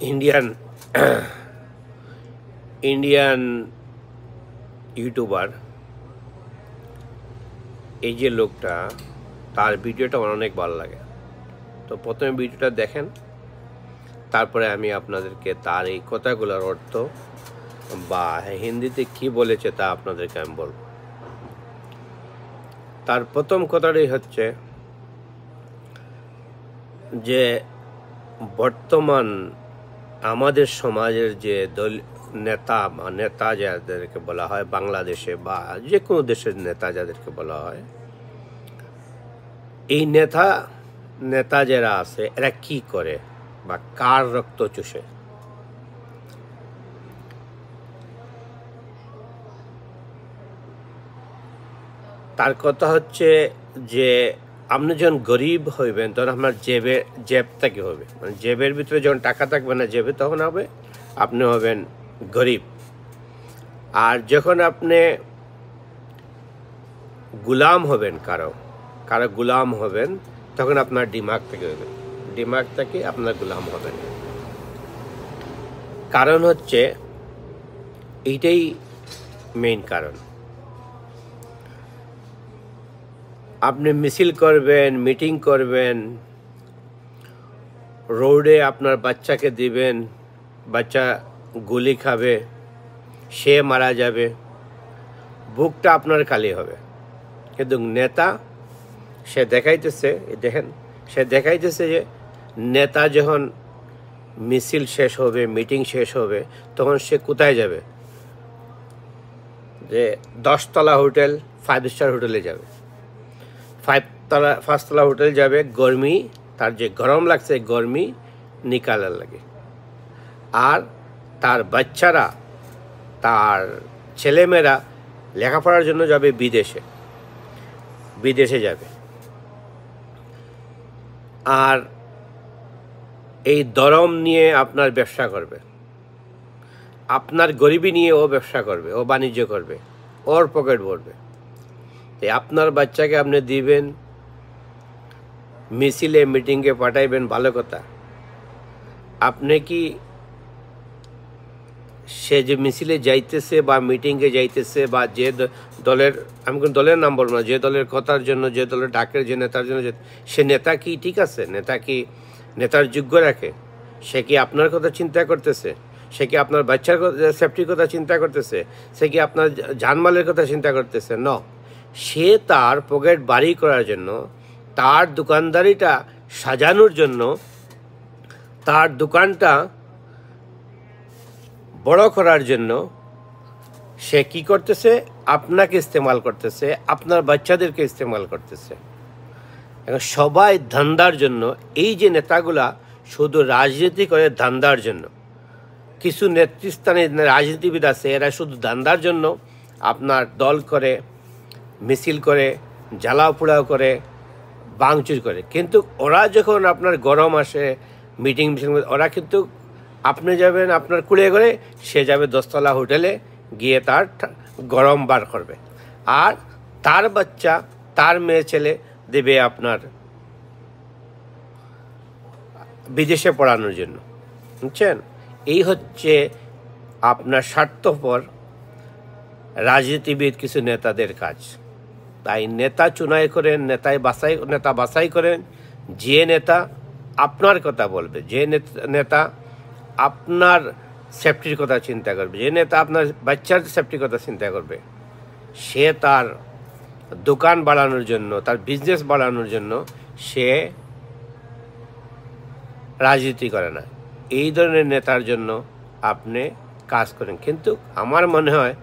Indian Indian YouTuber এই যে লোকটা, তার ভিডিওটা আমার অনেক ভালো লাগে। তো প্রথমে ভিডিওটা দেখেন, তারপরে আমি আপনাদেরকে তার এই কথাগুলোর অর্থ বা হিন্দিতে কি বলেছে তা আপনাদেরকে আমি বলবো। তার প্রথম কথাটাই হচ্ছে যে বর্তমান আমাদের সমাজের যে নেতা যাদেরকে বলা হয়, বাংলাদেশে বা যে কোনো দেশের নেতা যাদেরকে বলা হয়, এই নেতা যারা আছে এরা কি করে বা কার রক্ত চুষে। তার কথা হচ্ছে যে আপনি যখন গরিব হইবেন তখন আপনার জেব থেকে হবে, মানে জেবের ভিতরে যখন টাকা থাকবে না জেবে, তখন হবে আপনি হবেন গরিব। আর যখন আপনি গুলাম হবেন, কারো গুলাম হবেন, তখন আপনার দিমাগ থেকে হবে, দিমাগ থেকে আপনার গুলাম হবেন। কারণ হচ্ছে এইটাই মেইন কারণ। আপনি মিছিল করবেন, মিটিং করবেন, রোডে আপনার বাচ্চাকে দিবেন, বাচ্চা গুলি খাবে, সে মারা যাবে, বুকটা আপনার খালি হবে। কিন্তু নেতা সে দেখাইতেছে, দেখেন, সে দেখাইতেছে যে নেতা যখন মিছিল শেষ হবে, মিটিং শেষ হবে, তখন সে কোথায় যাবে? যে 10তলা হোটেল, 5 স্টার হোটেলে যাবে, 5 তলা হোটেল যাবে। গরমি, তার যে গরম লাগছে, গরমি নিকালার লাগে। আর তার বাচ্চারা, তার ছেলেমেয়েরা লেখাপড়ার জন্য যাবে বিদেশে যাবে। আর এই দরম নিয়ে আপনার ব্যবসা করবে, আপনার গরিবী নিয়ে ও ব্যবসা করবে, ও বাণিজ্য করবে, ওর পকেট ভরবে। আপনার বাচ্চাকে আপনি দিবেন, মিছিলে মিটিংয়ে পাঠাইবেন, ভালো কথা। আপনি কি সে যে মিছিলে যাইতেছে বা মিটিংয়ে যাইতেছে বা যে দলের, আমি কোন দলের নাম বলবো না, যে দলের কথার জন্য, যে দলের ডাকের, যে নেতার জন্য, সে নেতা কি ঠিক আছে? নেতা কি নেতার যোগ্য রাখে? সে কি আপনার কথা চিন্তা করতেছে? সে কি আপনার বাচ্চার সেফটির কথা চিন্তা করতেছে? সে কি আপনার জানমালের কথা চিন্তা করতেছে? ন, সে তার পকেট বাড়ি করার জন্য, তার দোকানদারিটা সাজানোর জন্য, তার দোকানটা বড় করার জন্য সে কি করতেছে? আপনাকে ইস্তেমাল করতেছে, আপনার বাচ্চাদেরকে ইস্তেমাল করতেছে। এখন সবাই ধান্দার জন্য, এই যে নেতাগুলা শুধু রাজনীতি করে ধান্দার জন্য, কিছু নেতৃস্থানীয় রাজনীতিবিদ আছে, এরা শুধু ধান্দার জন্য আপনার দল করে, মিছিল করে, জ্বালাও পোড়াও করে, ভাঙচুর করে। কিন্তু ওরা যখন আপনার গরম আসে, মিটিং, ওরা কিন্তু আপনি যাবেন আপনার কুড়ে করে, সে যাবে 10তলা হোটেলে গিয়ে তার গরম বার করবে। আর তার বাচ্চা, তার মেয়ে ছেলে দেবে আপনার বিদেশে পড়ানোর জন্য। বুঝছেন? এই হচ্ছে আপনার স্বার্থপর রাজনীতিবিদ কিছু নেতাদের কাজ। তাই নেতা চুনাই করেন, নেতা বাছাই করেন, যে নেতা আপনার কথা বলবে, যে নেতা আপনার সেফটির কথা চিন্তা করবে, যে নেতা আপনার বাচ্চার সেফটির কথা চিন্তা করবে, সে তার দোকান বাড়ানোর জন্য, তার বিজনেস বাড়ানোর জন্য সে রাজনীতি করে না। এই ধরনের নেতার জন্য আপনি কাজ করেন। কিন্তু আমার মনে হয়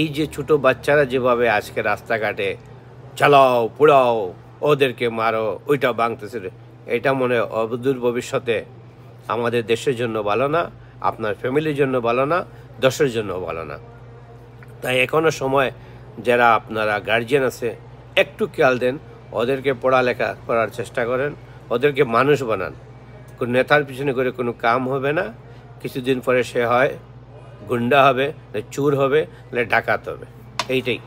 এই যে ছোট বাচ্চারা যেভাবে আজকে রাস্তাঘাটে চালাও পোড়াও, ওদেরকে মারো, ওইটা ভাঙতেছে, এটা মনে হয় অদূর ভবিষ্যতে আমাদের দেশের জন্য ভালো না, আপনার ফ্যামিলির জন্য ভালো না, দেশের জন্য ভালো না। তাই এখনও সময়, যারা আপনারা গার্জিয়ান আছে, একটু খেয়াল দেন, ওদেরকে পড়ালেখা করার চেষ্টা করেন, ওদেরকে মানুষ বানান। কোন নেতার পিছনে করে কোনো কাম হবে না। কিছুদিন পরে সে হয় গুন্ডা হবে, চুর হবে, ডাকাত হবে। এইটাই।